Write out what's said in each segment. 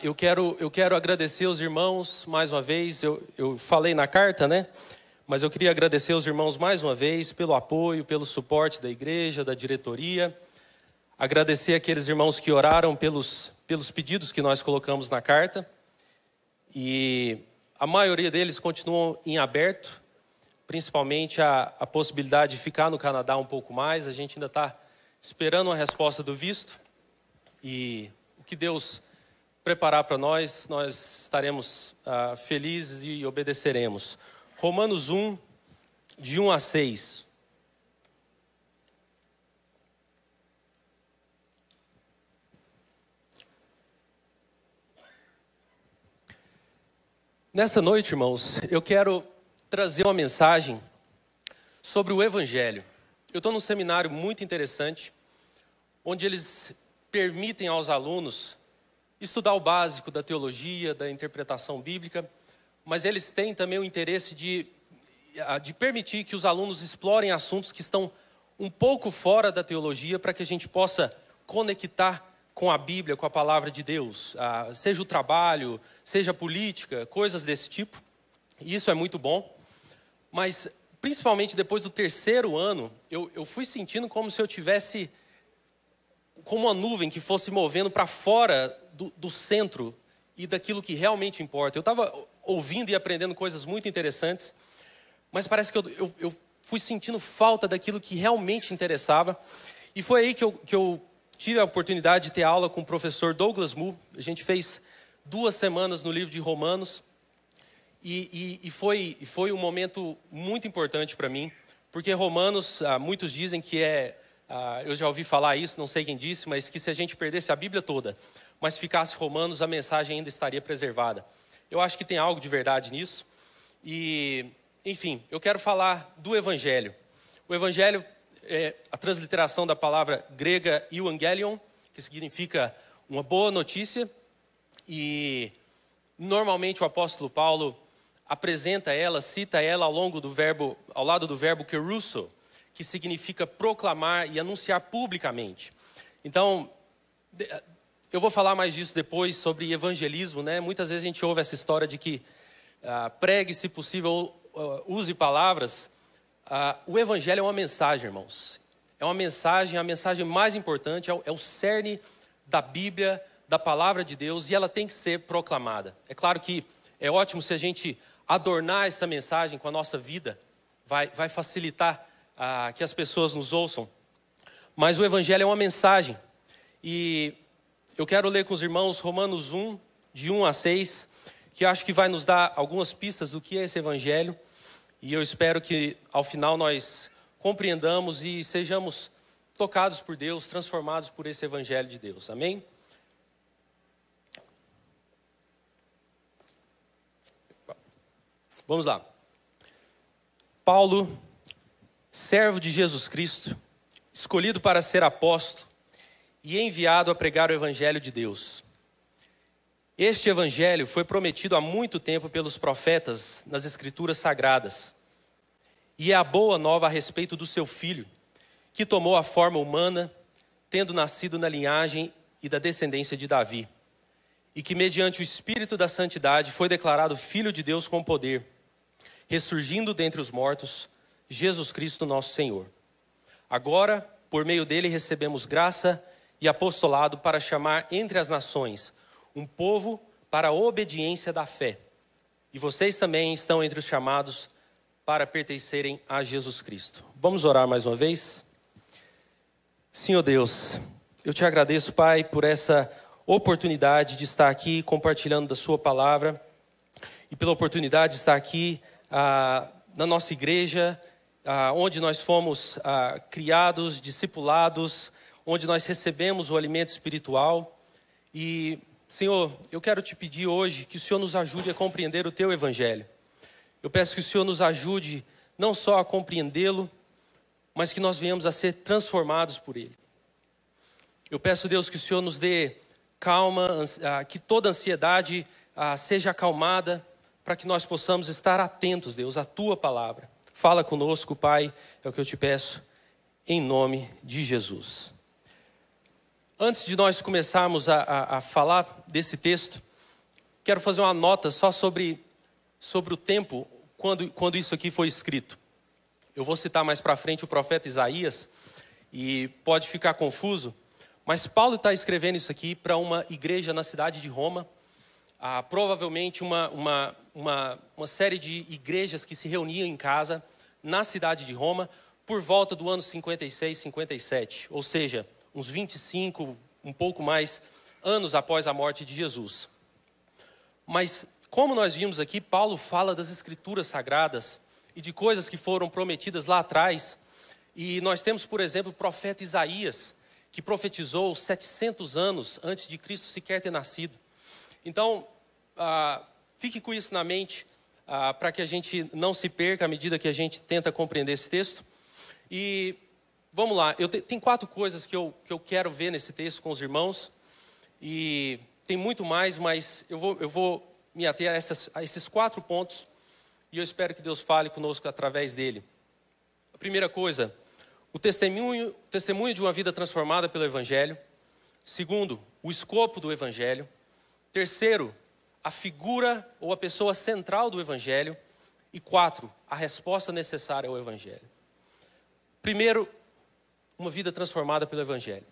Eu quero agradecer os irmãos mais uma vez. Eu falei na carta, né? Mas eu queria agradecer os irmãos mais uma vez pelo apoio, pelo suporte da igreja, da diretoria. Agradecer aqueles irmãos que oraram pelos pedidos que nós colocamos na carta. E a maioria deles continuam em aberto, principalmente a possibilidade de ficar no Canadá um pouco mais. A gente ainda está esperando a resposta do visto. E o que Deus preparar para nós estaremos felizes e obedeceremos. Romanos 1, de 1 a 6. Nessa noite, irmãos, eu quero trazer uma mensagem sobre o Evangelho. Eu estou num seminário muito interessante, onde eles permitem aos alunos estudar o básico da teologia, da interpretação bíblica, mas eles têm também o interesse de permitir que os alunos explorem assuntos que estão um pouco fora da teologia, para que a gente possa conectar com a Bíblia, com a palavra de Deus, seja o trabalho, seja a política, coisas desse tipo. E isso é muito bom, mas principalmente depois do terceiro ano, eu fui sentindo como se eu tivesse como uma nuvem que fosse movendo para fora do centro e daquilo que realmente importa. Eu estava ouvindo e aprendendo coisas muito interessantes, mas parece que eu fui sentindo falta daquilo que realmente interessava. E foi aí que eu tive a oportunidade de ter aula com o professor Douglas Moo. A gente fez 2 semanas no livro de Romanos. E foi um momento muito importante para mim, porque Romanos, muitos dizem que eu já ouvi falar isso, não sei quem disse, mas que se a gente perdesse a Bíblia toda, mas ficasse Romanos, a mensagem ainda estaria preservada. Eu acho que tem algo de verdade nisso. E, enfim, eu quero falar do Evangelho. O Evangelho é a transliteração da palavra grega euangelion, que significa uma boa notícia. E normalmente o apóstolo Paulo apresenta ela, cita ela ao lado do verbo kerusso, que significa proclamar e anunciar publicamente. Então, eu vou falar mais disso depois, sobre evangelismo, né? Muitas vezes a gente ouve essa história de que pregue, se possível, use palavras. O evangelho é uma mensagem, irmãos. É uma mensagem, a mensagem mais importante, é o cerne da Bíblia, da palavra de Deus, e ela tem que ser proclamada. É claro que é ótimo se a gente adornar essa mensagem com a nossa vida, vai facilitar que as pessoas nos ouçam. Mas o Evangelho é uma mensagem. E eu quero ler com os irmãos Romanos 1, de 1 a 6, que acho que vai nos dar algumas pistas do que é esse Evangelho. E eu espero que ao final nós compreendamos e sejamos tocados por Deus, transformados por esse Evangelho de Deus. Amém? Vamos lá. Paulo, servo de Jesus Cristo, escolhido para ser apóstolo e enviado a pregar o Evangelho de Deus. Este Evangelho foi prometido há muito tempo pelos profetas nas Escrituras Sagradas. E é a boa nova a respeito do seu Filho, que tomou a forma humana, tendo nascido na linhagem e da descendência de Davi, e que mediante o Espírito da Santidade foi declarado Filho de Deus com poder, ressurgindo dentre os mortos, Jesus Cristo nosso Senhor. Agora, por meio dele, recebemos graça e apostolado para chamar entre as nações um povo para a obediência da fé. E vocês também estão entre os chamados para pertencerem a Jesus Cristo. Vamos orar mais uma vez? Senhor Deus, eu te agradeço, Pai, por essa oportunidade de estar aqui compartilhando da sua palavra e pela oportunidade de estar aqui na nossa igreja, onde nós fomos criados, discipulados, onde nós recebemos o alimento espiritual. E, Senhor, eu quero te pedir hoje que o Senhor nos ajude a compreender o teu Evangelho. Eu peço que o Senhor nos ajude não só a compreendê-lo, mas que nós venhamos a ser transformados por ele. Eu peço, Deus, que o Senhor nos dê calma, que toda ansiedade seja acalmada, para que nós possamos estar atentos, Deus, à tua palavra. Fala conosco, Pai, é o que eu te peço, em nome de Jesus. Antes de nós começarmos a falar desse texto, quero fazer uma nota só sobre o tempo quando isso aqui foi escrito. Eu vou citar mais para frente o profeta Isaías, e pode ficar confuso, mas Paulo está escrevendo isso aqui para uma igreja na cidade de Roma, provavelmente uma série de igrejas que se reuniam em casa na cidade de Roma por volta do ano 56, 57, ou seja, uns 25, um pouco mais, anos após a morte de Jesus. Mas, como nós vimos aqui, Paulo fala das escrituras sagradas e de coisas que foram prometidas lá atrás. E nós temos, por exemplo, o profeta Isaías, que profetizou 700 anos antes de Cristo sequer ter nascido. Então, fique com isso na mente, para que a gente não se perca à medida que a gente tenta compreender esse texto. E vamos lá, tem 4 coisas que eu quero ver nesse texto com os irmãos. E tem muito mais, mas eu vou me ater a esses 4 pontos. E eu espero que Deus fale conosco através dele. A primeira coisa, o testemunho de uma vida transformada pelo Evangelho. Segundo, o escopo do Evangelho. Terceiro, a figura ou a pessoa central do Evangelho. E 4, a resposta necessária ao Evangelho. Primeiro, uma vida transformada pelo Evangelho.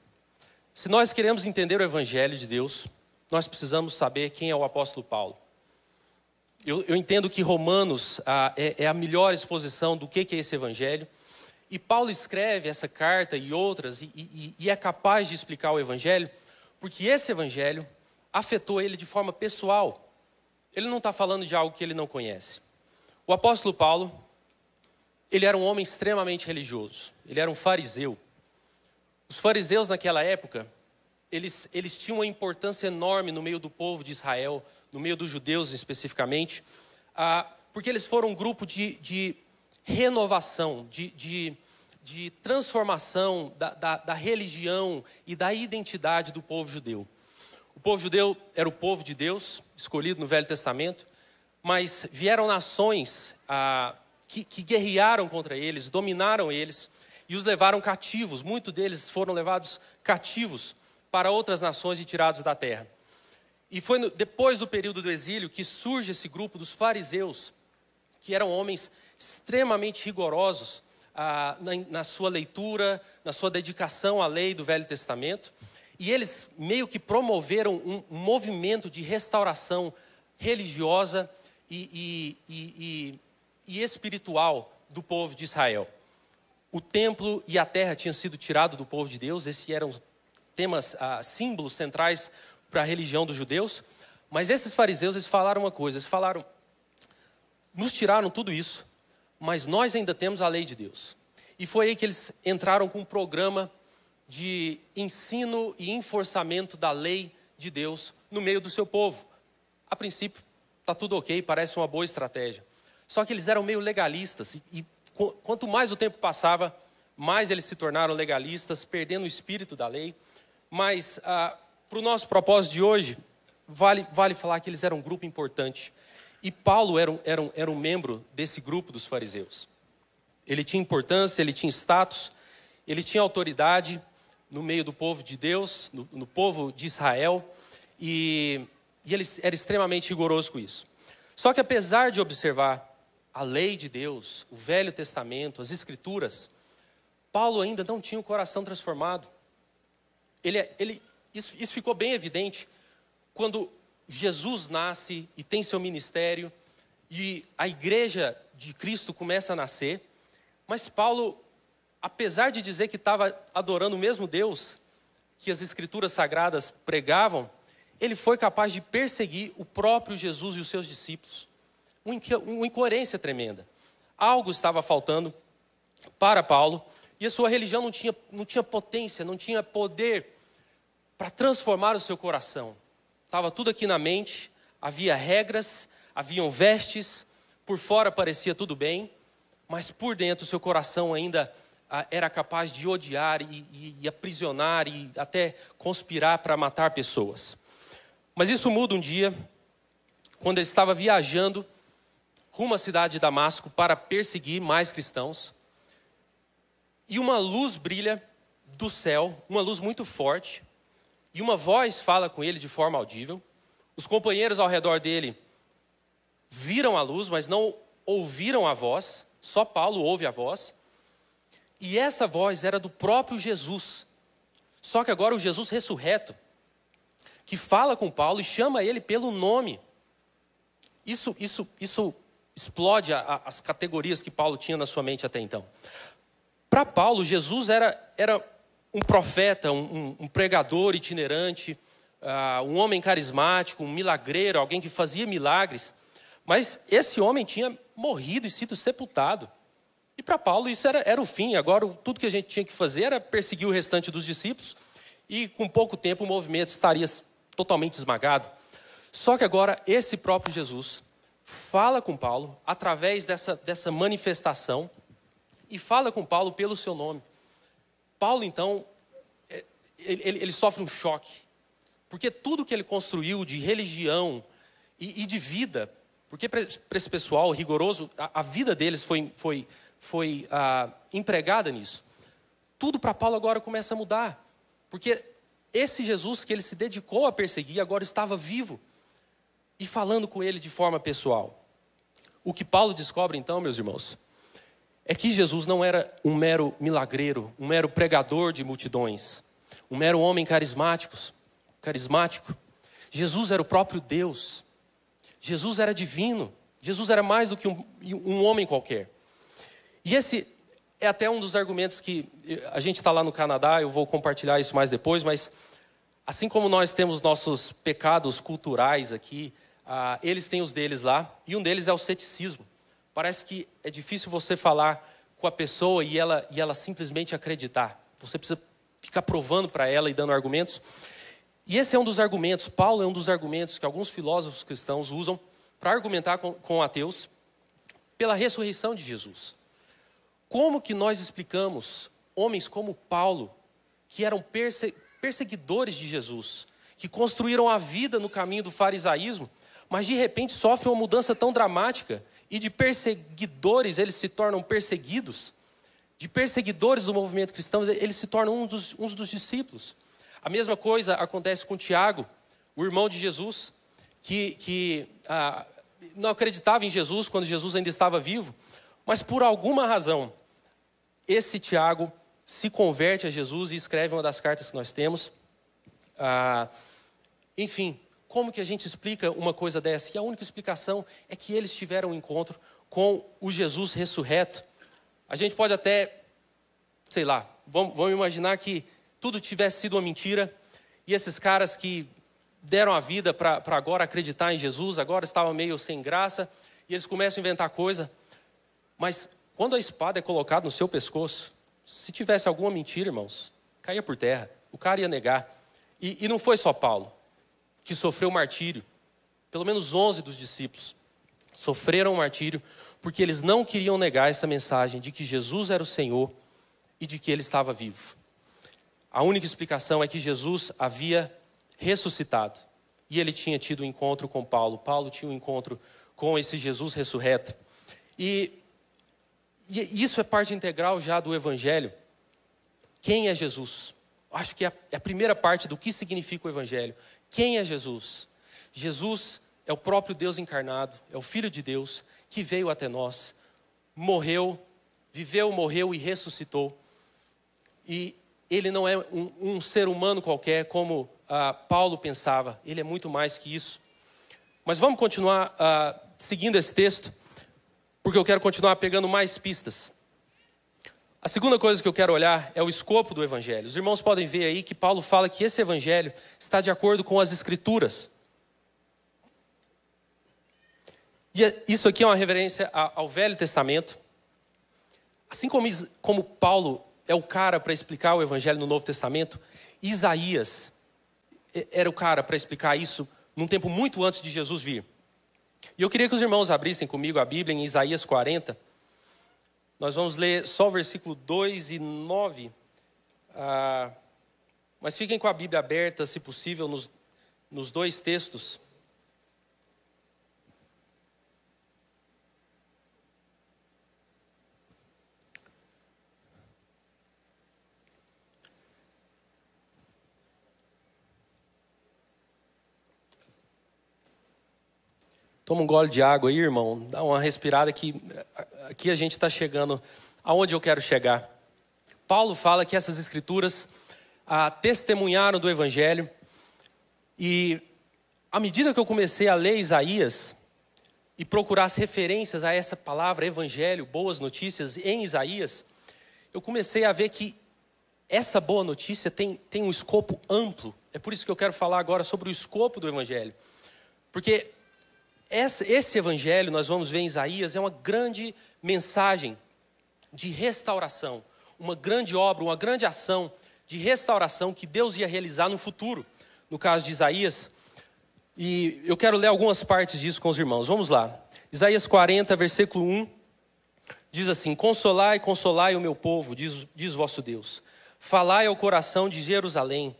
Se nós queremos entender o Evangelho de Deus, nós precisamos saber quem é o apóstolo Paulo. Eu entendo que Romanos é a melhor exposição do que é esse Evangelho. E Paulo escreve essa carta e outras e é capaz de explicar o Evangelho, porque esse Evangelho afetou ele de forma pessoal. Ele não está falando de algo que ele não conhece. O apóstolo Paulo, ele era um homem extremamente religioso. Ele era um fariseu. Os fariseus naquela época, eles tinham uma importância enorme no meio do povo de Israel, no meio dos judeus especificamente, porque eles foram um grupo de renovação, de transformação da religião e da identidade do povo judeu. O povo judeu era o povo de Deus, escolhido no Velho Testamento, mas vieram nações que guerrearam contra eles, dominaram eles e os levaram cativos. Muitos deles foram levados cativos para outras nações e tirados da terra. E foi depois do período do exílio que surge esse grupo dos fariseus, que eram homens extremamente rigorosos na sua leitura, na sua dedicação à lei do Velho Testamento. E eles meio que promoveram um movimento de restauração religiosa e espiritual do povo de Israel. O templo e a terra tinham sido tirados do povo de Deus. Esses eram temas, símbolos centrais para a religião dos judeus. Mas esses fariseus, eles falaram uma coisa. Eles falaram, nos tiraram tudo isso, mas nós ainda temos a lei de Deus. E foi aí que eles entraram com um programa de ensino e enforçamento da lei de Deus no meio do seu povo. A princípio, está tudo ok, parece uma boa estratégia. Só que eles eram meio legalistas e quanto mais o tempo passava, mais eles se tornaram legalistas, perdendo o espírito da lei. Mas para o nosso propósito de hoje, vale falar que eles eram um grupo importante. E Paulo era um membro desse grupo dos fariseus. Ele tinha importância, ele tinha status, ele tinha autoridade no meio do povo de Deus, no povo de Israel. E ele era extremamente rigoroso com isso. Só que apesar de observar a lei de Deus, o Velho Testamento, as Escrituras, Paulo ainda não tinha o coração transformado. Isso ficou bem evidente quando Jesus nasce e tem seu ministério e a igreja de Cristo começa a nascer. Mas Paulo, apesar de dizer que estava adorando o mesmo Deus que as Escrituras Sagradas pregavam, ele foi capaz de perseguir o próprio Jesus e os seus discípulos. Uma incoerência tremenda. Algo estava faltando para Paulo e a sua religião não tinha potência, não tinha poder para transformar o seu coração. Estava tudo aqui na mente, havia regras, haviam vestes, por fora parecia tudo bem, mas por dentro o seu coração ainda era capaz de odiar e aprisionar e até conspirar para matar pessoas. Mas isso muda um dia, quando ele estava viajando rumo à cidade de Damasco para perseguir mais cristãos. E uma luz brilha do céu, uma luz muito forte. e uma voz fala com ele de forma audível. Os companheiros ao redor dele viram a luz, mas não ouviram a voz. Só Paulo ouve a voz. E essa voz era do próprio Jesus. Só que agora o Jesus ressurreto, que fala com Paulo e chama ele pelo nome. Isso explode as categorias que Paulo tinha na sua mente até então. Para Paulo, Jesus era um profeta, um pregador itinerante, um homem carismático, um milagreiro, alguém que fazia milagres. Mas esse homem tinha morrido e sido sepultado. E para Paulo isso era o fim. Agora tudo que a gente tinha que fazer era perseguir o restante dos discípulos. E com pouco tempo o movimento estaria totalmente esmagado. Só que agora esse próprio Jesus fala com Paulo através dessa manifestação. E fala com Paulo pelo seu nome. Paulo então, ele sofre um choque. Porque tudo que ele construiu de religião e de vida, porque para esse pessoal rigoroso, a vida deles foi empregada nisso. Tudo para Paulo agora começa a mudar. Porque esse Jesus que ele se dedicou a perseguir, agora estava vivo. E falando com ele de forma pessoal. O que Paulo descobre então, meus irmãos, é que Jesus não era um mero milagreiro, um mero pregador de multidões, um mero homem carismático. Jesus era o próprio Deus. Jesus era divino. Jesus era mais do que um homem qualquer. E esse é até um dos argumentos que a gente está lá no Canadá, eu vou compartilhar isso mais depois, mas assim como nós temos nossos pecados culturais aqui, eles têm os deles lá, e um deles é o ceticismo. Parece que é difícil você falar com a pessoa e ela simplesmente acreditar. Você precisa ficar provando para ela e dando argumentos. E esse é um dos argumentos, Paulo é um dos argumentos que alguns filósofos cristãos usam para argumentar com ateus pela ressurreição de Jesus. Como que nós explicamos homens como Paulo, que eram perseguidores de Jesus, que construíram a vida no caminho do farisaísmo, mas de repente sofrem uma mudança tão dramática e de perseguidores eles se tornam perseguidos, de perseguidores do movimento cristão eles se tornam uns dos discípulos. A mesma coisa acontece com Tiago, o irmão de Jesus, que não acreditava em Jesus quando Jesus ainda estava vivo, mas por alguma razão, esse Tiago se converte a Jesus e escreve uma das cartas que nós temos. Enfim, como que a gente explica uma coisa dessa? E a única explicação é que eles tiveram um encontro com o Jesus ressurreto. A gente pode até, sei lá, vamos imaginar que tudo tivesse sido uma mentira e esses caras que deram a vida para agora acreditar em Jesus, agora estavam meio sem graça e eles começam a inventar coisa. Mas quando a espada é colocada no seu pescoço, se tivesse alguma mentira, irmãos, caía por terra, o cara ia negar. E não foi só Paulo que sofreu martírio. Pelo menos 11 dos discípulos sofreram martírio porque eles não queriam negar essa mensagem de que Jesus era o Senhor e de que ele estava vivo. A única explicação é que Jesus havia ressuscitado e ele tinha tido um encontro com Paulo. Paulo tinha um encontro com esse Jesus ressurreto. E isso é parte integral já do Evangelho. Quem é Jesus? Acho que é a primeira parte do que significa o Evangelho. Quem é Jesus? Jesus é o próprio Deus encarnado, é o Filho de Deus que veio até nós, viveu, morreu e ressuscitou. E ele não é um ser humano qualquer como Paulo pensava, ele é muito mais que isso. Mas vamos continuar seguindo esse texto, porque eu quero continuar pegando mais pistas. A segunda coisa que eu quero olhar é o escopo do Evangelho. Os irmãos podem ver aí que Paulo fala que esse Evangelho está de acordo com as Escrituras. E isso aqui é uma referência ao Velho Testamento. Assim como Paulo é o cara para explicar o Evangelho no Novo Testamento, Isaías era o cara para explicar isso num tempo muito antes de Jesus vir. E eu queria que os irmãos abrissem comigo a Bíblia em Isaías 40. Nós vamos ler só o versículo 2 e 9. Mas fiquem com a Bíblia aberta, se possível, nos dois textos. Toma um gole de água aí, irmão. Dá uma respirada que aqui a gente está chegando aonde eu quero chegar. Paulo fala que essas escrituras testemunharam do Evangelho. E à medida que eu comecei a ler Isaías e procurar as referências a essa palavra, Evangelho, boas notícias em Isaías, eu comecei a ver que essa boa notícia tem um escopo amplo. É por isso que eu quero falar agora sobre o escopo do Evangelho. Porque esse Evangelho, nós vamos ver em Isaías, é uma grande mensagem de restauração. Uma grande obra, uma grande ação de restauração que Deus ia realizar no futuro. No caso de Isaías. E eu quero ler algumas partes disso com os irmãos. Vamos lá. Isaías 40, versículo 1. Diz assim: Consolai, consolai o meu povo, diz vosso Deus. Falai ao coração de Jerusalém.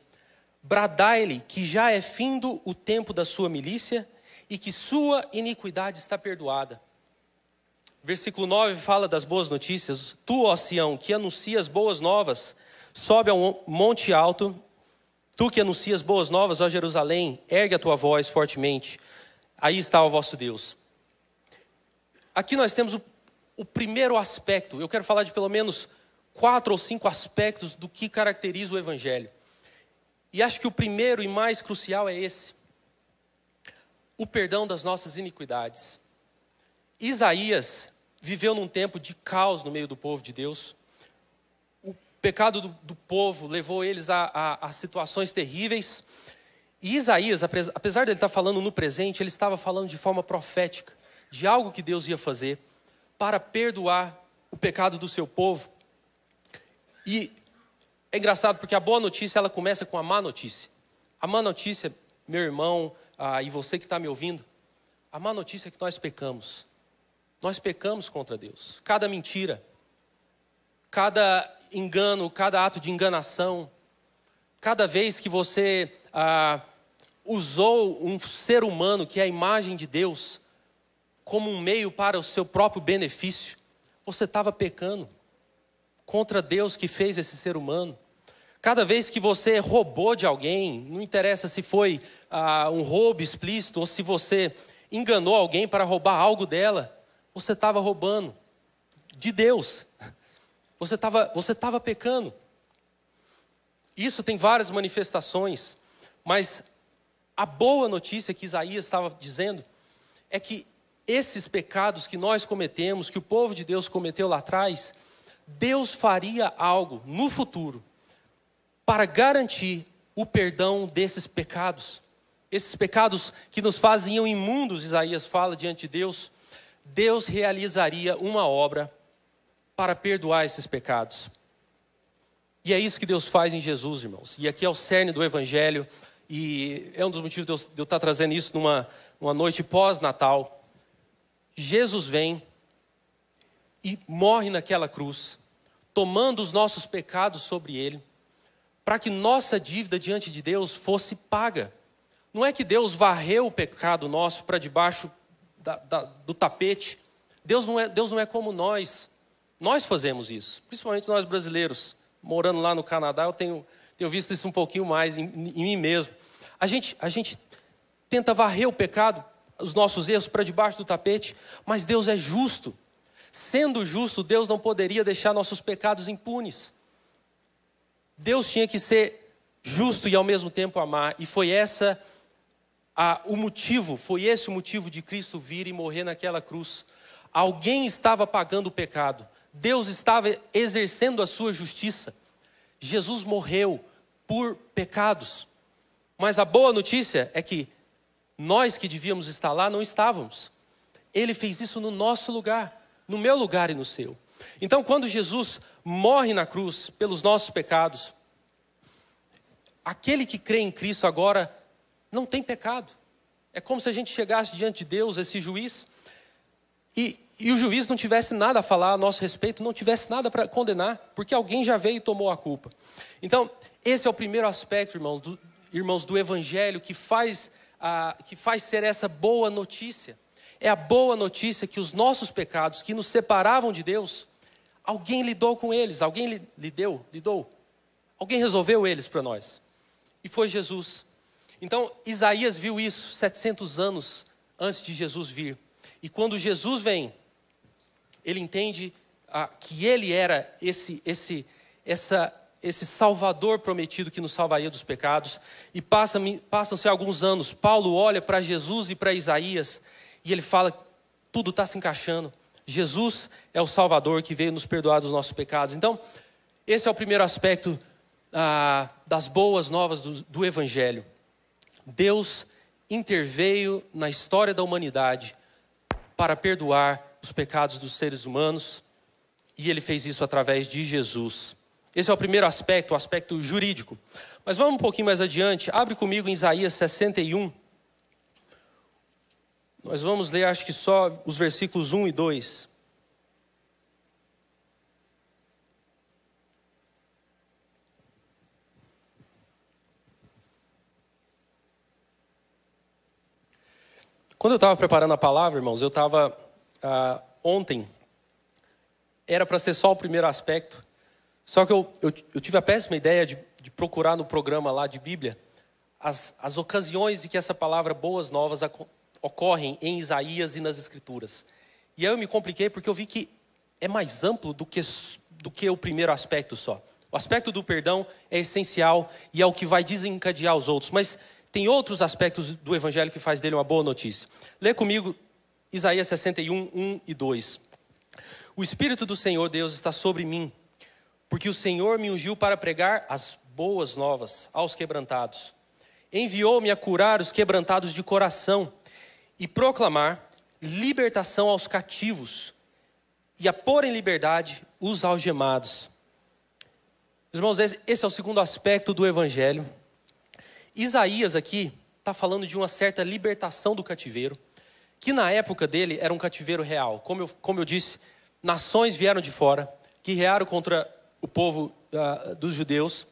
Bradai-lhe que já é findo o tempo da sua milícia e que sua iniquidade está perdoada. Versículo 9 fala das boas notícias. Tu, ó Sião, que anuncias boas novas, sobe ao monte alto. Tu que anuncias boas novas, ó Jerusalém, ergue a tua voz fortemente. Aí está o vosso Deus. Aqui nós temos o primeiro aspecto. Eu quero falar de pelo menos 4 ou 5 aspectos do que caracteriza o Evangelho. E acho que o primeiro e mais crucial é esse: o perdão das nossas iniquidades. Isaías viveu num tempo de caos no meio do povo de Deus. O pecado do povo levou eles a situações terríveis. E Isaías, apesar de ele estar falando no presente, ele estava falando de forma profética, de algo que Deus ia fazer para perdoar o pecado do seu povo. E é engraçado porque a boa notícia, ela começa com a má notícia. A má notícia, meu irmão, e você que está me ouvindo, a má notícia é que nós pecamos. Nós pecamos contra Deus. Cada mentira, cada engano, cada ato de enganação, cada vez que você usou um ser humano que é a imagem de Deus como um meio para o seu próprio benefício, você estava pecando contra Deus que fez esse ser humano. Cada vez que você roubou de alguém, não interessa se foi um roubo explícito ou se você enganou alguém para roubar algo dela, você estava roubando de Deus. Você estava pecando. Isso tem várias manifestações, mas a boa notícia que Isaías estava dizendo é que esses pecados que nós cometemos, que o povo de Deus cometeu lá atrás, Deus faria algo no futuro para garantir o perdão desses pecados. Esses pecados que nos faziam imundos, Isaías fala, diante de Deus. Deus realizaria uma obra para perdoar esses pecados. E é isso que Deus faz em Jesus, irmãos. E aqui é o cerne do Evangelho. E é um dos motivos de eu estar trazendo isso numa noite pós-natal. Jesus vem e morre naquela cruz, tomando os nossos pecados sobre ele, para que nossa dívida diante de Deus fosse paga. Não é que Deus varreu o pecado nosso para debaixo do tapete. Deus não é como nós. Nós fazemos isso, principalmente nós brasileiros. Morando lá no Canadá, eu tenho visto isso um pouquinho mais em mim mesmo. A gente tenta varrer o pecado, os nossos erros para debaixo do tapete, mas Deus é justo. Sendo justo, Deus não poderia deixar nossos pecados impunes. Deus tinha que ser justo e ao mesmo tempo amar. E foi esse o motivo de Cristo vir e morrer naquela cruz. Alguém estava pagando o pecado. Deus estava exercendo a sua justiça. Jesus morreu por pecados. Mas a boa notícia é que nós que devíamos estar lá não estávamos. Ele fez isso no nosso lugar, no meu lugar e no seu. Então, quando Jesus morre na cruz pelos nossos pecados, aquele que crê em Cristo agora não tem pecado. É como se a gente chegasse diante de Deus, esse juiz, e o juiz não tivesse nada a falar a nosso respeito, não tivesse nada para condenar, porque alguém já veio e tomou a culpa. Então, esse é o primeiro aspecto, irmãos, do Evangelho que faz ser essa boa notícia. É a boa notícia que os nossos pecados que nos separavam de Deus, alguém lidou com eles, alguém lidou. Alguém resolveu eles para nós. E foi Jesus. Então, Isaías viu isso 700 anos antes de Jesus vir. E quando Jesus vem, ele entende que ele era esse Salvador prometido que nos salvaria dos pecados. E passam-se alguns anos, Paulo olha para Jesus e para Isaías, e ele fala, tudo está se encaixando. Jesus é o Salvador que veio nos perdoar dos nossos pecados. Então, esse é o primeiro aspecto das boas novas do Evangelho. Deus interveio na história da humanidade para perdoar os pecados dos seres humanos, e ele fez isso através de Jesus. Esse é o primeiro aspecto, o aspecto jurídico. Mas vamos um pouquinho mais adiante. Abre comigo em Isaías 61. Nós vamos ler, acho que só os versículos 1 e 2. Quando eu estava preparando a palavra, irmãos, eu estava ontem, era para ser só o primeiro aspecto, só que eu tive a péssima ideia de procurar no programa lá de Bíblia as ocasiões em que essa palavra boas novas ocorrem em Isaías e nas Escrituras. E aí eu me compliquei porque eu vi que é mais amplo do que o primeiro aspecto só. O aspecto do perdão é essencial e é o que vai desencadear os outros, mas tem outros aspectos do Evangelho que faz dele uma boa notícia. Lê comigo Isaías 61, 1 e 2. O Espírito do Senhor Deus está sobre mim, porque o Senhor me ungiu para pregar as boas novas aos quebrantados. Enviou-me a curar os quebrantados de coração e proclamar libertação aos cativos e a pôr em liberdade os algemados. Irmãos, esse é o segundo aspecto do Evangelho. Isaías aqui está falando de uma certa libertação do cativeiro, que na época dele era um cativeiro real. Como eu disse, nações vieram de fora, guerrearam contra o povo dos judeus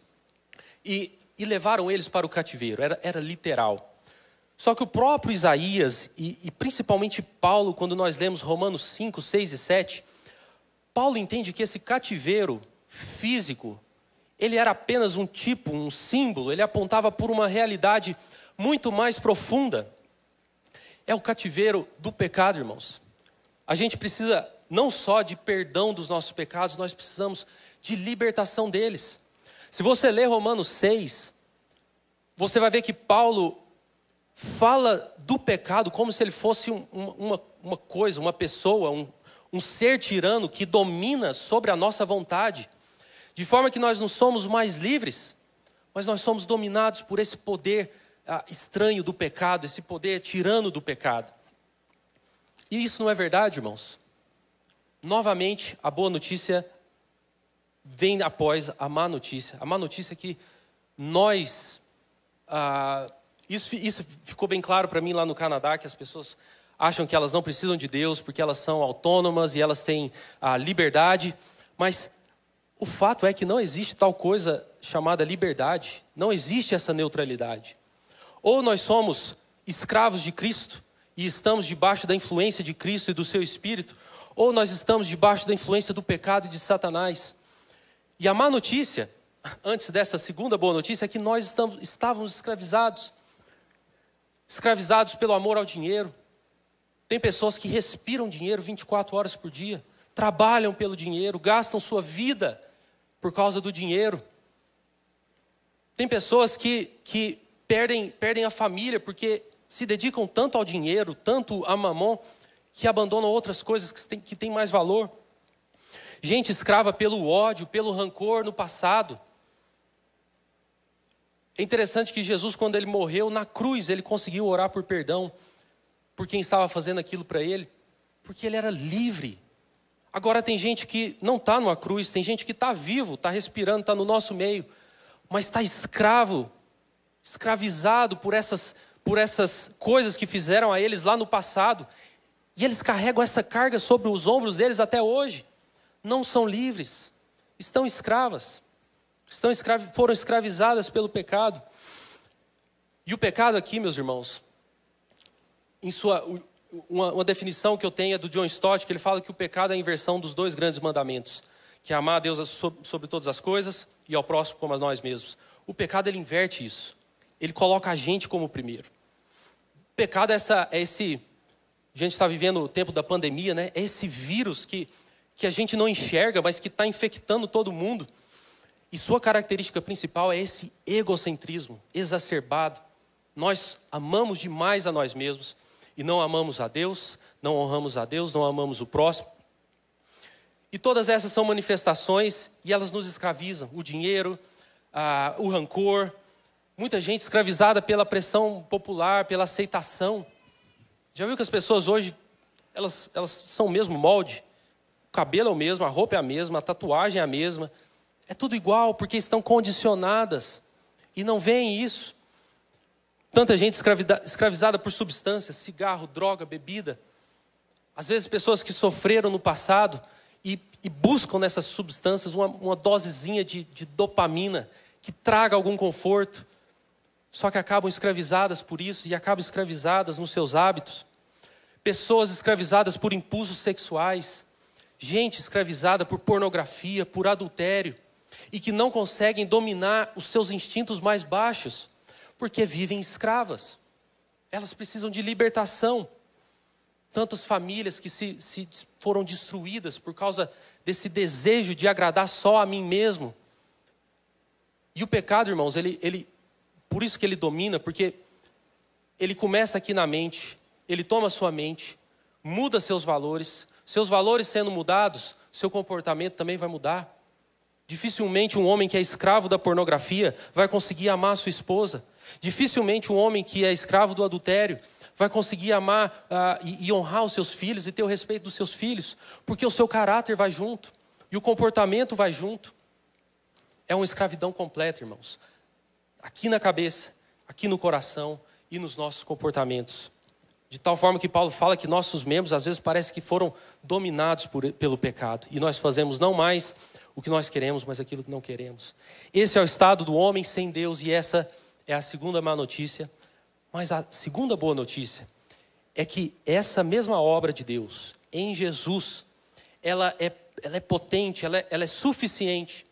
e levaram eles para o cativeiro, era literal. Só que o próprio Isaías e principalmente Paulo, quando nós lemos Romanos 5, 6 e 7, Paulo entende que esse cativeiro físico, ele era apenas um tipo, um símbolo, ele apontava por uma realidade muito mais profunda. É o cativeiro do pecado, irmãos. A gente precisa não só de perdão dos nossos pecados, nós precisamos de libertação deles. Se você ler Romanos 6, você vai ver que Paulo fala do pecado como se ele fosse uma coisa, uma pessoa, um ser tirano que domina sobre a nossa vontade. De forma que nós não somos mais livres, mas nós somos dominados por esse poder estranho do pecado, esse poder tirano do pecado. E isso não é verdade, irmãos? Novamente, a boa notícia vem após a má notícia. A má notícia é que nós... Isso ficou bem claro para mim lá no Canadá, que as pessoas acham que elas não precisam de Deus porque elas são autônomas e elas têm a liberdade, mas o fato é que não existe tal coisa chamada liberdade, não existe essa neutralidade. Ou nós somos escravos de Cristo e estamos debaixo da influência de Cristo e do seu Espírito, ou nós estamos debaixo da influência do pecado e de Satanás. E a má notícia, antes dessa segunda boa notícia, é que nós estávamos escravizados pelo amor ao dinheiro. Tem pessoas que respiram dinheiro 24 horas por dia, trabalham pelo dinheiro, gastam sua vida por causa do dinheiro. Tem pessoas que perdem a família porque se dedicam tanto ao dinheiro, tanto a mamon, que abandonam outras coisas que têm mais valor. Gente escrava pelo ódio, pelo rancor no passado. É interessante que Jesus, quando ele morreu na cruz, ele conseguiu orar por perdão por quem estava fazendo aquilo para ele, porque ele era livre. Agora tem gente que não está numa cruz, tem gente que está vivo, está respirando, está no nosso meio, mas está escravizado por essas coisas que fizeram a eles lá no passado, e eles carregam essa carga sobre os ombros deles até hoje. Não são livres, estão escravas, foram escravizadas pelo pecado. E o pecado aqui, meus irmãos, uma definição que eu tenho é do John Stott, que ele fala que o pecado é a inversão dos dois grandes mandamentos, que é amar a Deus sobre todas as coisas e ao próximo como a nós mesmos. O pecado, ele inverte isso. Ele coloca a gente como primeiro. O pecado é gente está vivendo o tempo da pandemia, né? É esse vírus que a gente não enxerga, mas que está infectando todo mundo. E sua característica principal é esse egocentrismo exacerbado. Nós amamos demais a nós mesmos e não amamos a Deus, não honramos a Deus, não amamos o próximo. E todas essas são manifestações e elas nos escravizam. O dinheiro, o rancor, muita gente escravizada pela pressão popular, pela aceitação. Já viu que as pessoas hoje, elas são o mesmo molde? O cabelo é o mesmo, a roupa é a mesma, a tatuagem é a mesma. É tudo igual, porque estão condicionadas e não veem isso. Tanta gente escravizada por substâncias, cigarro, droga, bebida. Às vezes pessoas que sofreram no passado e buscam nessas substâncias uma dosezinha de dopamina que traga algum conforto. Só que acabam escravizadas por isso e acabam escravizadas nos seus hábitos. Pessoas escravizadas por impulsos sexuais. Gente escravizada por pornografia, por adultério. E que não conseguem dominar os seus instintos mais baixos. Porque vivem escravas. Elas precisam de libertação. Tantas famílias que se foram destruídas por causa desse desejo de agradar só a mim mesmo. E o pecado, irmãos, por isso que ele domina, porque ele começa aqui na mente, ele toma a sua mente, muda seus valores sendo mudados, seu comportamento também vai mudar. Dificilmente um homem que é escravo da pornografia vai conseguir amar a sua esposa. Dificilmente um homem que é escravo do adultério vai conseguir amar e honrar os seus filhos e ter o respeito dos seus filhos, porque o seu caráter vai junto e o comportamento vai junto. É uma escravidão completa, irmãos. Aqui na cabeça, aqui no coração e nos nossos comportamentos. De tal forma que Paulo fala que nossos membros às vezes parece que foram dominados pelo pecado. E nós fazemos não mais o que nós queremos, mas aquilo que não queremos. Esse é o estado do homem sem Deus e essa é a segunda má notícia. Mas a segunda boa notícia é que essa mesma obra de Deus em Jesus, ela é potente, ela é suficiente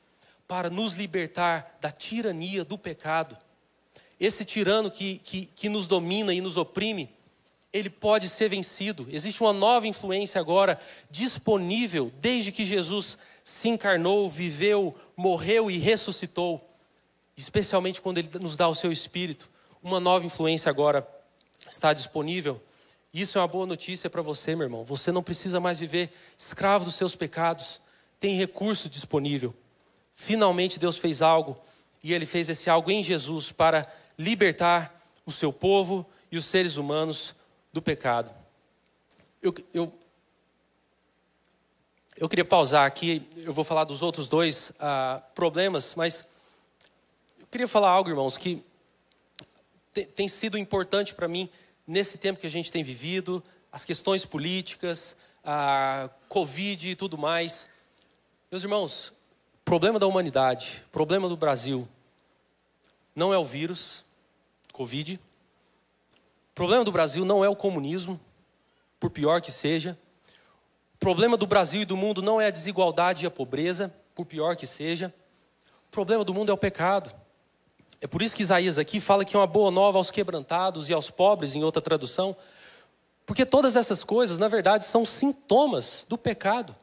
para nos libertar da tirania do pecado. Esse tirano que nos domina e nos oprime, ele pode ser vencido. Existe uma nova influência agora disponível desde que Jesus se encarnou, viveu, morreu e ressuscitou. Especialmente quando ele nos dá o seu Espírito. Uma nova influência agora está disponível. Isso é uma boa notícia para você, meu irmão. Você não precisa mais viver escravo dos seus pecados. Tem recurso disponível. Finalmente Deus fez algo. E Ele fez esse algo em Jesus para libertar o seu povo e os seres humanos do pecado. Eu queria pausar aqui. Eu vou falar dos outros dois problemas, mas eu queria falar algo, irmãos, que tem sido importante para mim nesse tempo que a gente tem vivido, as questões políticas, a Covid e tudo mais. Meus irmãos, problema da humanidade, problema do Brasil, não é o vírus, Covid. O problema do Brasil não é o comunismo, por pior que seja. O problema do Brasil e do mundo não é a desigualdade e a pobreza, por pior que seja. O problema do mundo é o pecado. É por isso que Isaías aqui fala que é uma boa nova aos quebrantados e aos pobres, em outra tradução. Porque todas essas coisas, na verdade, são sintomas do pecado.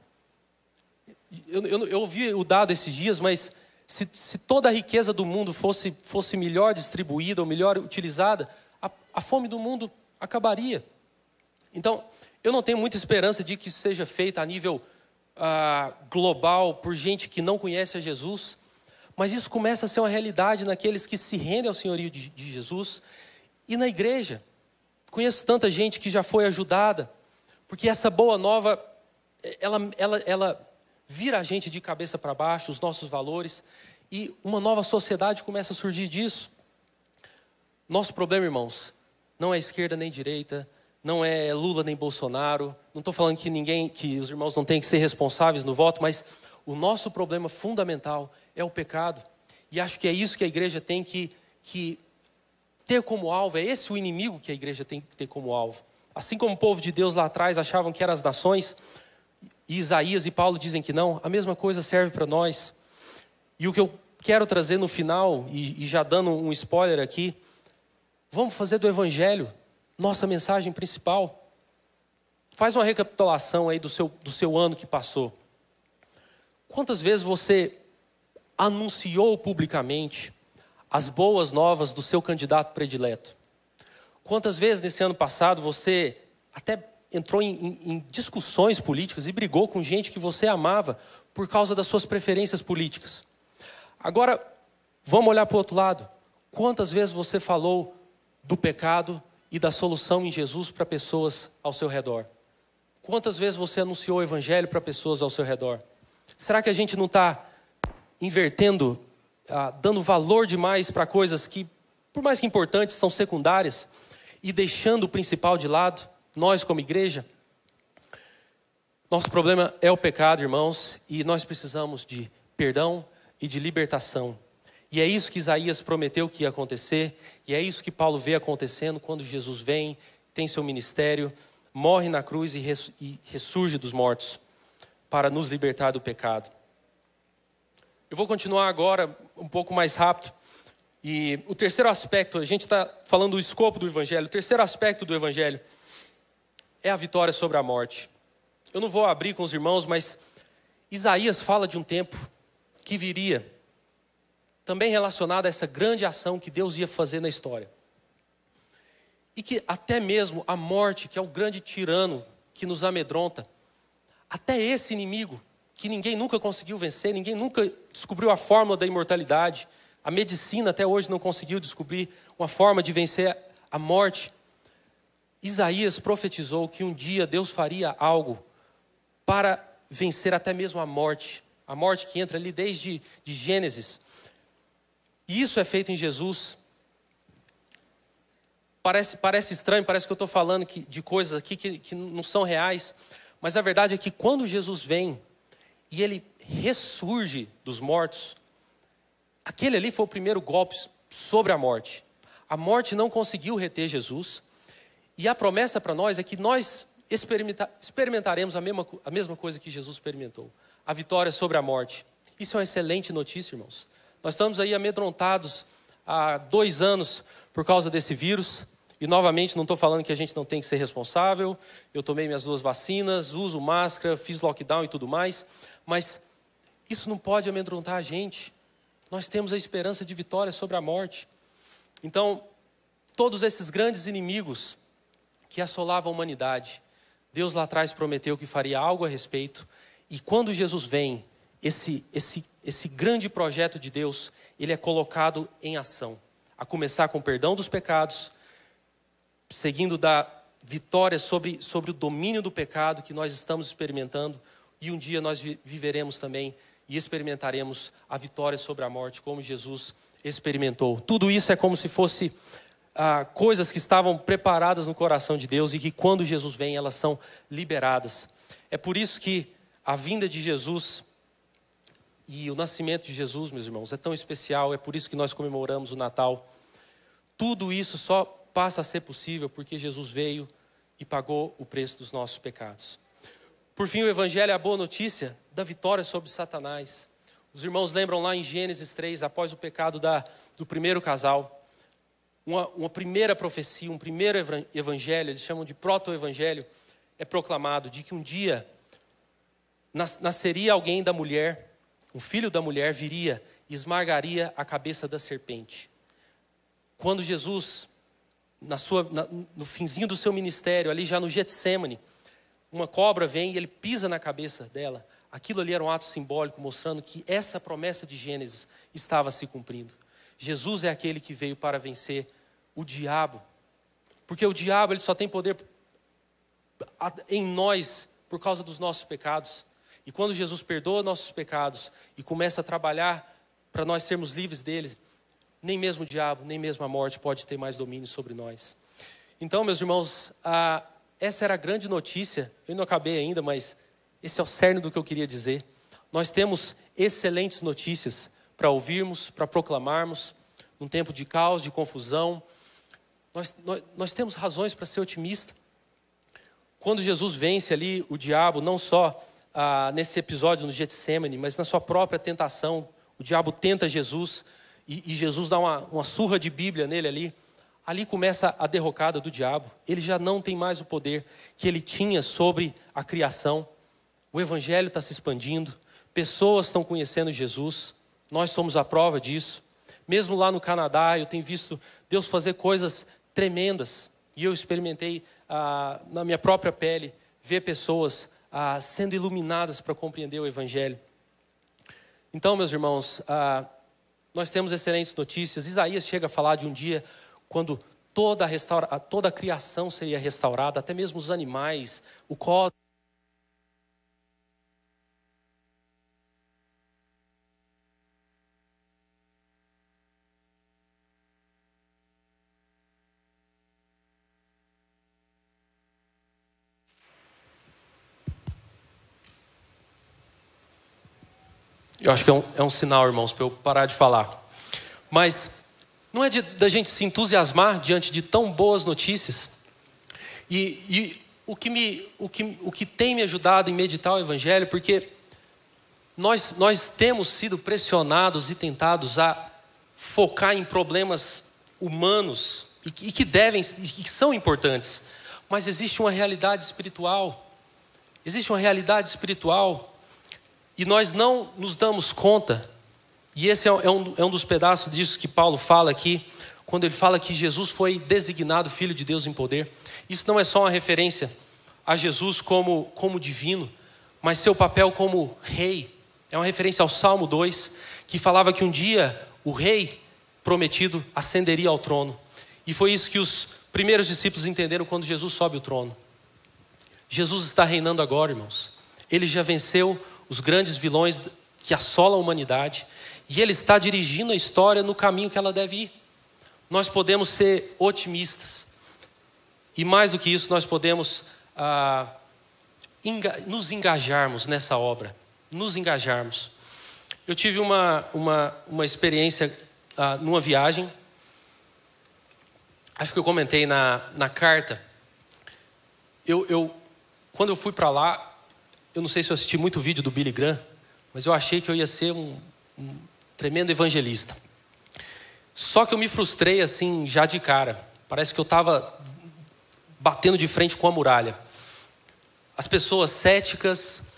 Eu ouvi o dado esses dias, mas se toda a riqueza do mundo fosse melhor distribuída ou melhor utilizada, a fome do mundo acabaria. Então, eu não tenho muita esperança de que isso seja feito a nível global por gente que não conhece a Jesus. Mas isso começa a ser uma realidade naqueles que se rendem ao senhorio de Jesus e na igreja. Conheço tanta gente que já foi ajudada, porque essa boa nova, ela vira a gente de cabeça para baixo, os nossos valores, e uma nova sociedade começa a surgir disso. Nosso problema, irmãos, não é esquerda nem direita, não é Lula nem Bolsonaro. Não estou falando que os irmãos não têm que ser responsáveis no voto, mas o nosso problema fundamental é o pecado. E acho que é isso que a igreja tem que ter como alvo. É esse o inimigo que a igreja tem que ter como alvo. Assim como o povo de Deus lá atrás achavam que eram as nações, e Isaías e Paulo dizem que não, a mesma coisa serve para nós. E o que eu quero trazer no final, e já dando um spoiler aqui, vamos fazer do Evangelho nossa mensagem principal. faz uma recapitulação aí do seu ano que passou. Quantas vezes você anunciou publicamente as boas novas do seu candidato predileto? Quantas vezes nesse ano passado você até entrou em discussões políticas e brigou com gente que você amava por causa das suas preferências políticas? Agora, vamos olhar para o outro lado. Quantas vezes você falou do pecado e da solução em Jesus para pessoas ao seu redor? Quantas vezes você anunciou o evangelho para pessoas ao seu redor? Será que a gente não está invertendo, dando valor demais para coisas que, por mais que importantes, são secundárias e deixando o principal de lado, nós como igreja? Nosso problema é o pecado, irmãos, e nós precisamos de perdão e de libertação. E é isso que Isaías prometeu que ia acontecer, e é isso que Paulo vê acontecendo quando Jesus vem, tem seu ministério, morre na cruz e ressurge dos mortos para nos libertar do pecado. Eu vou continuar agora um pouco mais rápido. E o terceiro aspecto, a gente está falando do escopo do evangelho. O terceiro aspecto do evangelho é a vitória sobre a morte. Eu não vou abrir com os irmãos, mas Isaías fala de um tempo que viria, também relacionado a essa grande ação que Deus ia fazer na história. E que até mesmo a morte, que é o grande tirano que nos amedronta, até esse inimigo que ninguém nunca conseguiu vencer, ninguém nunca descobriu a fórmula da imortalidade, a medicina até hoje não conseguiu descobrir uma forma de vencer a morte. Isaías profetizou que um dia Deus faria algo para vencer até mesmo a morte que entra ali desde de Gênesis. E isso é feito em Jesus. Parece estranho, parece que eu estou falando de coisas aqui que não são reais, mas a verdade é que quando Jesus vem e ele ressurge dos mortos, aquele ali foi o primeiro golpe sobre a morte. A morte não conseguiu reter Jesus, e a promessa para nós é que nós experimentaremos a mesma coisa que Jesus experimentou, a vitória sobre a morte. Isso é uma excelente notícia, irmãos. Nós estamos aí amedrontados há 2 anos por causa desse vírus. E novamente, não estou falando que a gente não tem que ser responsável. Eu tomei minhas 2 vacinas, uso máscara, fiz lockdown e tudo mais. Mas isso não pode amedrontar a gente. Nós temos a esperança de vitória sobre a morte. Então, todos esses grandes inimigos que assolavam a humanidade, Deus lá atrás prometeu que faria algo a respeito. E quando Jesus vem, esse grande projeto de Deus, ele é colocado em ação. A começar com o perdão dos pecados, seguindo da vitória sobre o domínio do pecado que nós estamos experimentando. E um dia nós viveremos também e experimentaremos a vitória sobre a morte, como Jesus experimentou. Tudo isso é como se fosse coisas que estavam preparadas no coração de Deus e que quando Jesus vem, elas são liberadas. É por isso que a vinda de Jesus e o nascimento de Jesus, meus irmãos, é tão especial. É por isso que nós comemoramos o Natal. Tudo isso só passa a ser possível porque Jesus veio e pagou o preço dos nossos pecados. Por fim, o evangelho é a boa notícia da vitória sobre Satanás. Os irmãos lembram lá em Gênesis 3, após o pecado do primeiro casal, uma primeira profecia, um primeiro evangelho, eles chamam de proto-evangelho, é proclamado de que um dia nasceria alguém da mulher, um filho da mulher viria e esmagaria a cabeça da serpente. Quando Jesus, no finzinho do seu ministério, ali já no Getsêmani, uma cobra vem e ele pisa na cabeça dela. Aquilo ali era um ato simbólico mostrando que essa promessa de Gênesis estava se cumprindo. Jesus é aquele que veio para vencer o diabo. Porque o diabo ele só tem poder em nós por causa dos nossos pecados. E quando Jesus perdoa nossos pecados e começa a trabalhar para nós sermos livres deles, nem mesmo o diabo, nem mesmo a morte pode ter mais domínio sobre nós. Então, meus irmãos, essa era a grande notícia. Eu não acabei ainda, mas esse é o cerne do que eu queria dizer. Nós temos excelentes notícias para ouvirmos, para proclamarmos, num tempo de caos, de confusão. Nós temos razões para ser otimista. Quando Jesus vence ali o diabo, não só nesse episódio no Getsêmani, mas na sua própria tentação, o diabo tenta Jesus e Jesus dá uma surra de Bíblia nele ali. ali começa a derrocada do diabo. Ele já não tem mais o poder que ele tinha sobre a criação. O evangelho está se expandindo, pessoas estão conhecendo Jesus, nós somos a prova disso. Mesmo lá no Canadá, eu tenho visto Deus fazer coisas tremendas. E eu experimentei na minha própria pele, ver pessoas sendo iluminadas para compreender o evangelho. Então, meus irmãos, nós temos excelentes notícias. Isaías chega a falar de um dia quando toda a criação seria restaurada, até mesmo os animais, o cosmos. Eu acho que é um sinal, irmãos, para eu parar de falar. Mas não é da gente se entusiasmar diante de tão boas notícias. E o que tem me ajudado em meditar o evangelho, porque nós temos sido pressionados e tentados a focar em problemas humanos e que são importantes. Mas existe uma realidade espiritual. Existe uma realidade espiritual. E nós não nos damos conta, e esse é um dos pedaços disso que Paulo fala aqui, quando ele fala que Jesus foi designado Filho de Deus em poder. Isso não é só uma referência a Jesus como divino, mas seu papel como rei. É uma referência ao Salmo 2, que falava que um dia o rei prometido ascenderia ao trono. E foi isso que os primeiros discípulos entenderam quando Jesus sobe o trono. Jesus está reinando agora, irmãos. Ele já venceu os grandes vilões que assolam a humanidade, e Ele está dirigindo a história no caminho que ela deve ir. Nós podemos ser otimistas, e mais do que isso, nós podemos nos engajarmos nessa obra, nos engajarmos. Eu tive uma experiência numa viagem, acho que eu comentei na carta. Quando eu fui para lá, eu não sei se eu assisti muito vídeo do Billy Graham, mas eu achei que eu ia ser um tremendo evangelista. Só que eu me frustrei assim já de cara. Parece que eu estava batendo de frente com a muralha. As pessoas céticas,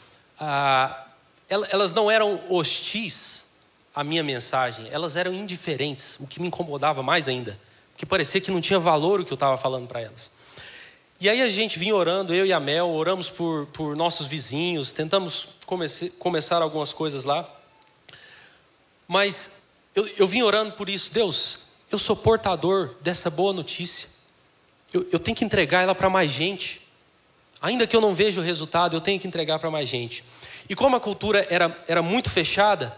elas não eram hostis à minha mensagem, elas eram indiferentes, o que me incomodava mais ainda, porque parecia que não tinha valor o que eu estava falando para elas. E aí a gente vinha orando, eu e a Mel, oramos por nossos vizinhos, tentamos começar algumas coisas lá. Mas eu vim orando por isso. Deus, eu sou portador dessa boa notícia. Eu tenho que entregar ela para mais gente. Ainda que eu não veja o resultado, eu tenho que entregar para mais gente. E como a cultura era muito fechada,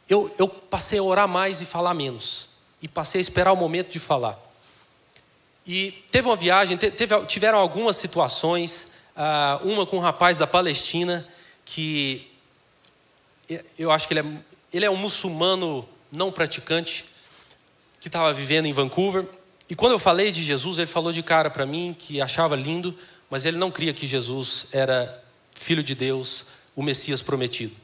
eu passei a orar mais e falar menos. E passei a esperar o momento de falar. E teve uma viagem, tiveram algumas situações, uma com um rapaz da Palestina, que eu acho que ele é um muçulmano não praticante, que estava vivendo em Vancouver. E quando eu falei de Jesus, ele falou de cara para mim, que achava lindo, mas ele não cria que Jesus era Filho de Deus, o Messias prometido.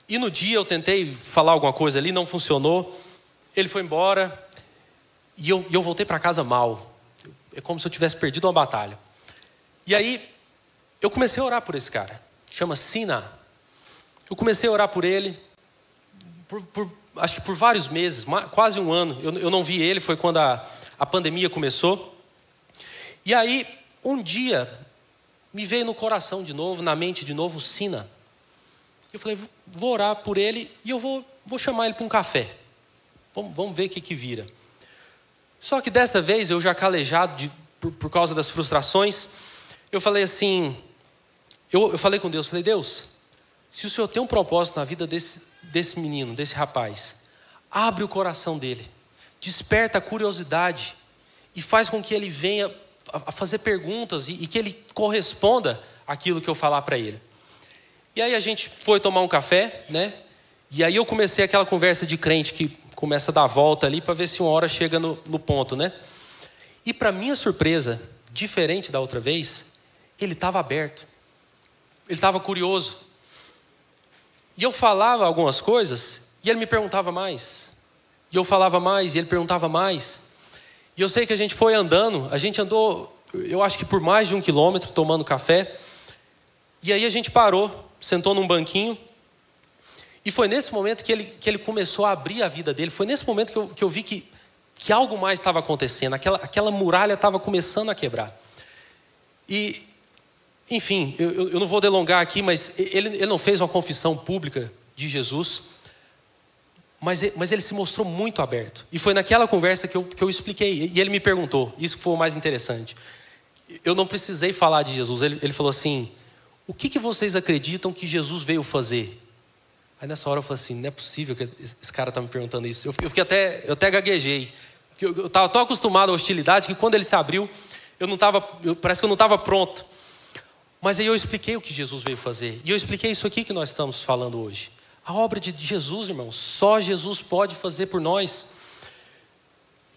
E no dia eu tentei falar alguma coisa ali, não funcionou, ele foi embora. E eu voltei para casa mal. É como se eu tivesse perdido uma batalha. E aí, eu comecei a orar por esse cara. Chama Sina. Eu comecei a orar por ele. Acho que por vários meses, quase um ano. Eu não vi ele, foi quando a pandemia começou. E aí, um dia, me veio no coração de novo, na mente de novo, Sina. Eu falei, vou orar por ele e eu vou chamar ele para um café. Vamos ver o que vira. Só que dessa vez, eu já calejado por causa das frustrações, eu falei assim, eu falei com Deus, falei, Deus, se o Senhor tem um propósito na vida desse menino, desse rapaz, abre o coração dele, desperta a curiosidade e faz com que ele venha a fazer perguntas e que ele corresponda àquilo que eu falar para ele. E aí a gente foi tomar um café, né? E aí eu comecei aquela conversa de crente que começa a dar a volta ali para ver se uma hora chega no ponto, né? E para minha surpresa, diferente da outra vez, ele estava aberto. Ele estava curioso. E eu falava algumas coisas e ele me perguntava mais. E eu falava mais e ele perguntava mais. E eu sei que a gente foi andando, a gente andou, eu acho que por mais de 1 quilômetro tomando café. E aí a gente parou, sentou num banquinho. E foi nesse momento que ele começou a abrir a vida dele. Foi nesse momento que eu vi que algo mais estava acontecendo. Aquela muralha estava começando a quebrar. E, enfim, eu não vou delongar aqui, mas ele não fez uma confissão pública de Jesus. Mas ele se mostrou muito aberto. E foi naquela conversa que eu expliquei. E ele me perguntou, isso que foi o mais interessante. Eu não precisei falar de Jesus. Ele falou assim: o que vocês acreditam que Jesus veio fazer? Aí nessa hora eu falei assim: não é possível que esse cara está me perguntando isso. Eu até gaguejei. Eu estava tão acostumado à hostilidade que quando ele se abriu, parece que eu não estava pronto. Mas aí eu expliquei o que Jesus veio fazer. E eu expliquei isso aqui que nós estamos falando hoje. A obra de Jesus, irmãos, só Jesus pode fazer por nós.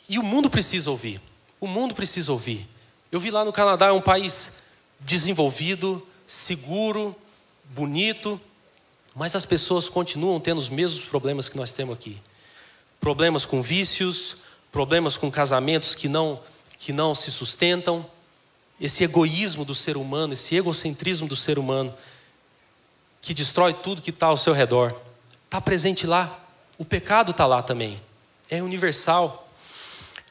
E o mundo precisa ouvir. O mundo precisa ouvir. Eu vi lá no Canadá, é um país desenvolvido, seguro, bonito, mas as pessoas continuam tendo os mesmos problemas que nós temos aqui. Problemas com vícios, problemas com casamentos que não se sustentam. Esse egoísmo do ser humano, esse egocentrismo do ser humano, que destrói tudo que está ao seu redor, está presente lá. O pecado está lá também, é universal.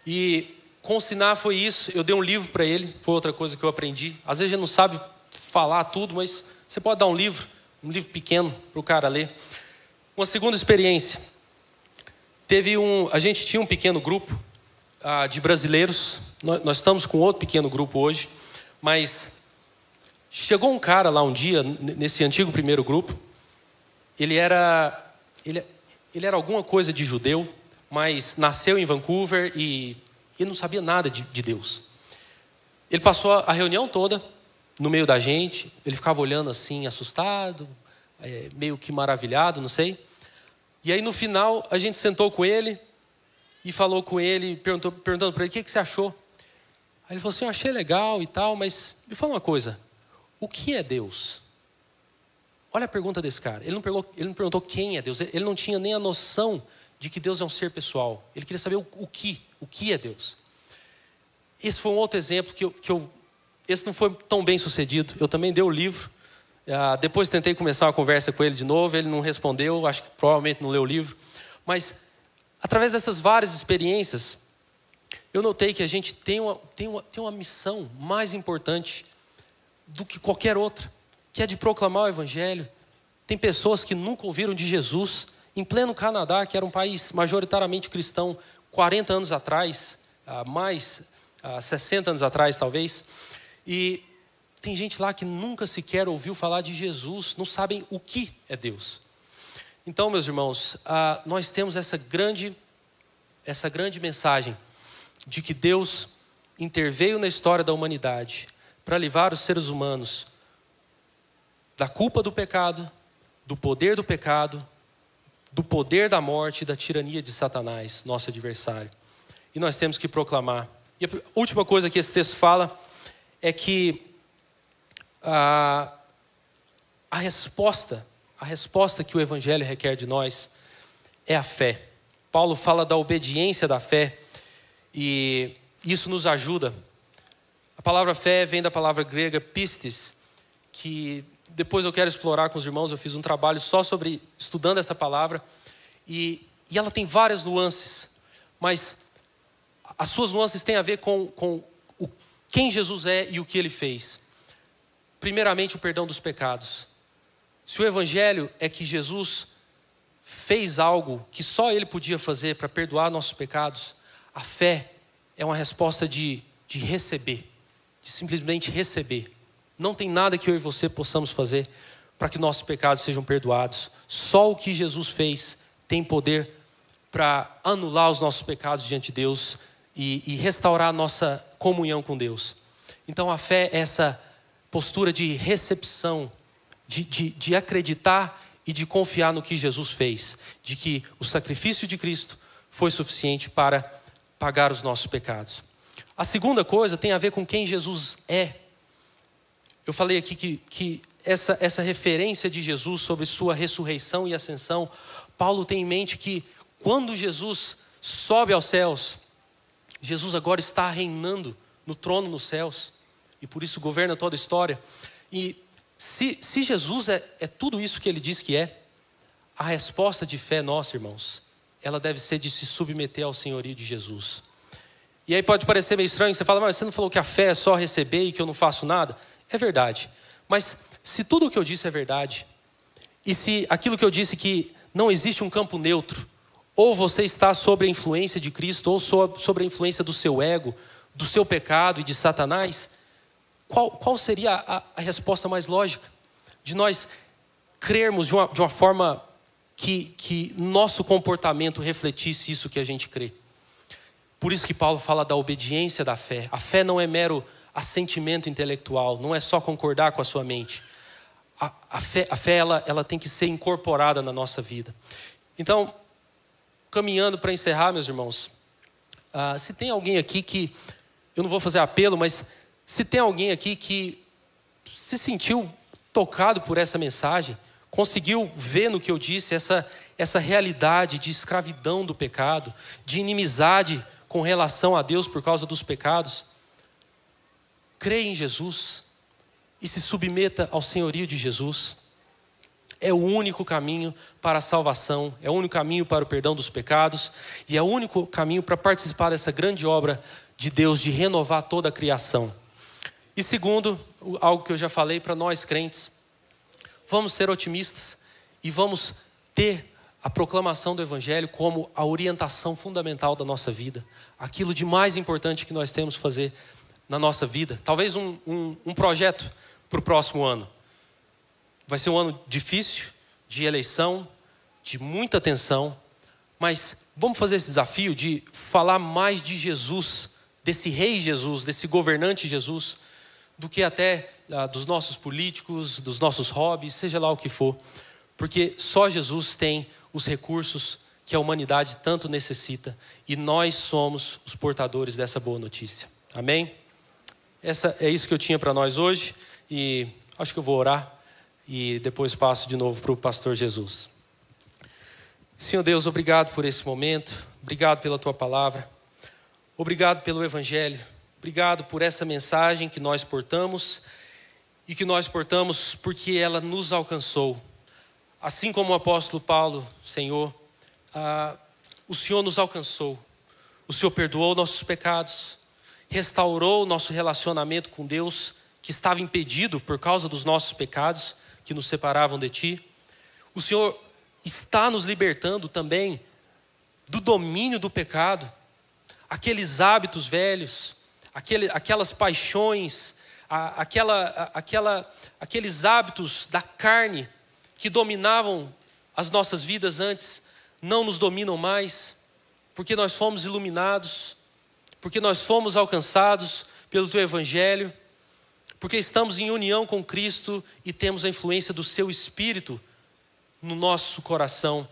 E com o Siná foi isso. Eu dei um livro para ele, foi outra coisa que eu aprendi. Às vezes a gente não sabe falar tudo, mas você pode dar um livro pequeno para o cara ler. Uma segunda experiência, a gente tinha um pequeno grupo de brasileiros. Nós estamos com outro pequeno grupo hoje, mas chegou um cara lá um dia, nesse antigo primeiro grupo. Ele era alguma coisa de judeu, mas nasceu em Vancouver e não sabia nada de Deus. Ele passou a reunião toda no meio da gente. Ele ficava olhando assim, assustado, meio que maravilhado, não sei. E aí no final a gente sentou com ele e falou com ele, perguntando para ele: o que você achou? Aí ele falou assim: eu achei legal e tal, mas me fala uma coisa, o que é Deus? Olha a pergunta desse cara. Ele não perguntou quem é Deus. Ele não tinha nem a noção de que Deus é um ser pessoal. Ele queria saber o que é Deus. Esse foi um outro exemplo esse não foi tão bem sucedido. Eu também dei o livro. Depois tentei começar uma conversa com ele de novo. Ele não respondeu. Acho que provavelmente não leu o livro. Mas através dessas várias experiências, eu notei que a gente tem uma missão mais importante do que qualquer outra, que é de proclamar o Evangelho. Tem pessoas que nunca ouviram de Jesus, em pleno Canadá, que era um país majoritariamente cristão, 40 anos atrás, mais 60 anos atrás talvez. E tem gente lá que nunca sequer ouviu falar de Jesus, não sabem o que é Deus. Então, meus irmãos, nós temos essa grande mensagem de que Deus interveio na história da humanidade para livrar os seres humanos da culpa do pecado, do poder do pecado, do poder da morte e da tirania de Satanás, nosso adversário. E nós temos que proclamar. E a última coisa que esse texto fala é que a resposta que o Evangelho requer de nós é a fé. Paulo fala da obediência da fé e isso nos ajuda. A palavra fé vem da palavra grega pistis, que depois eu quero explorar com os irmãos. Eu fiz um trabalho só sobre estudando essa palavra e ela tem várias nuances, mas as suas nuances têm a ver com quem Jesus é e o que Ele fez. Primeiramente, o perdão dos pecados. Se o Evangelho é que Jesus fez algo que só Ele podia fazer para perdoar nossos pecados, a fé é uma resposta de receber, de simplesmente receber. Não tem nada que eu e você possamos fazer para que nossos pecados sejam perdoados. Só o que Jesus fez tem poder para anular os nossos pecados diante de Deus e restaurar a nossa comunhão com Deus. Então a fé é essa postura de recepção, de acreditar e de confiar no que Jesus fez, de que o sacrifício de Cristo foi suficiente para pagar os nossos pecados. A segunda coisa tem a ver com quem Jesus é. Eu falei aqui que essa referência de Jesus sobre sua ressurreição e ascensão, Paulo tem em mente que quando Jesus sobe aos céus, Jesus agora está reinando no trono nos céus e por isso governa toda a história. E se Jesus é tudo isso que ele diz que é, a resposta de fé nossa, irmãos, ela deve ser de se submeter ao senhorio de Jesus. E aí pode parecer meio estranho, você fala, mas você não falou que a fé é só receber e que eu não faço nada? É verdade, mas se tudo o que eu disse é verdade, e se aquilo que eu disse que não existe um campo neutro, ou você está sob a influência de Cristo, ou sobre a influência do seu ego, do seu pecado e de Satanás, qual seria a resposta mais lógica? De nós crermos de uma forma que nosso comportamento refletisse isso que a gente crê. Por isso que Paulo fala da obediência da fé. A fé não é mero assentimento intelectual, não é só concordar com a sua mente. A fé ela tem que ser incorporada na nossa vida. Então, caminhando para encerrar, meus irmãos, se tem alguém aqui que, eu não vou fazer apelo, mas se tem alguém aqui que se sentiu tocado por essa mensagem, conseguiu ver no que eu disse essa realidade de escravidão do pecado, de inimizade com relação a Deus por causa dos pecados, creia em Jesus e se submeta ao senhorio de Jesus. É o único caminho para a salvação, é o único caminho para o perdão dos pecados e é o único caminho para participar dessa grande obra de Deus de renovar toda a criação. E segundo, algo que eu já falei para nós crentes, vamos ser otimistas e vamos ter a proclamação do Evangelho como a orientação fundamental da nossa vida, aquilo de mais importante que nós temos que fazer na nossa vida. Talvez um projeto para o próximo ano. Vai ser um ano difícil, de eleição, de muita tensão, mas vamos fazer esse desafio de falar mais de Jesus, desse rei Jesus, desse governante Jesus, do que até dos nossos políticos, dos nossos hobbies, seja lá o que for. Porque só Jesus tem os recursos que a humanidade tanto necessita e nós somos os portadores dessa boa notícia. Amém? É isso que eu tinha para nós hoje e acho que eu vou orar e depois passo de novo para o pastor Jesus. Senhor Deus, obrigado por esse momento, obrigado pela tua palavra, obrigado pelo Evangelho, obrigado por essa mensagem que nós portamos e que nós portamos porque ela nos alcançou. Assim como o apóstolo Paulo, Senhor, o Senhor nos alcançou, o Senhor perdoou nossos pecados, restaurou o nosso relacionamento com Deus que estava impedido por causa dos nossos pecados que nos separavam de Ti. O Senhor está nos libertando também do domínio do pecado, aqueles hábitos velhos, aquelas paixões, aqueles hábitos da carne que dominavam as nossas vidas antes, não nos dominam mais, porque nós fomos iluminados, porque nós fomos alcançados pelo Teu Evangelho, porque estamos em união com Cristo e temos a influência do Seu Espírito no nosso coração.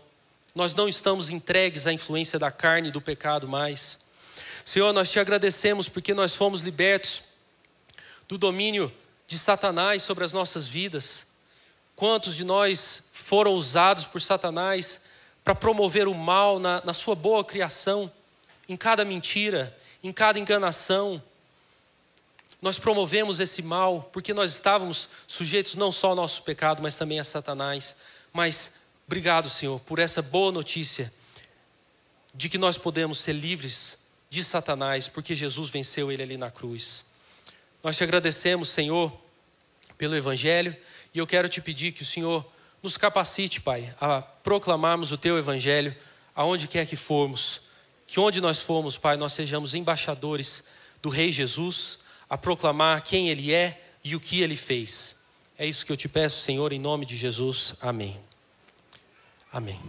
Nós não estamos entregues à influência da carne e do pecado mais. Senhor, nós Te agradecemos porque nós fomos libertos do domínio de Satanás sobre as nossas vidas. Quantos de nós foram usados por Satanás para promover o mal na sua boa criação, em cada mentira, em cada enganação. Nós promovemos esse mal porque nós estávamos sujeitos não só ao nosso pecado, mas também a Satanás. Mas obrigado, Senhor, por essa boa notícia de que nós podemos ser livres de Satanás, porque Jesus venceu ele ali na cruz. Nós Te agradecemos, Senhor, pelo Evangelho, e eu quero Te pedir que o Senhor nos capacite, Pai, a proclamarmos o Teu Evangelho aonde quer que formos. Que onde nós formos, Pai, nós sejamos embaixadores do Rei Jesus, a proclamar quem Ele é e o que Ele fez. É isso que eu Te peço, Senhor, em nome de Jesus. Amém. Amém.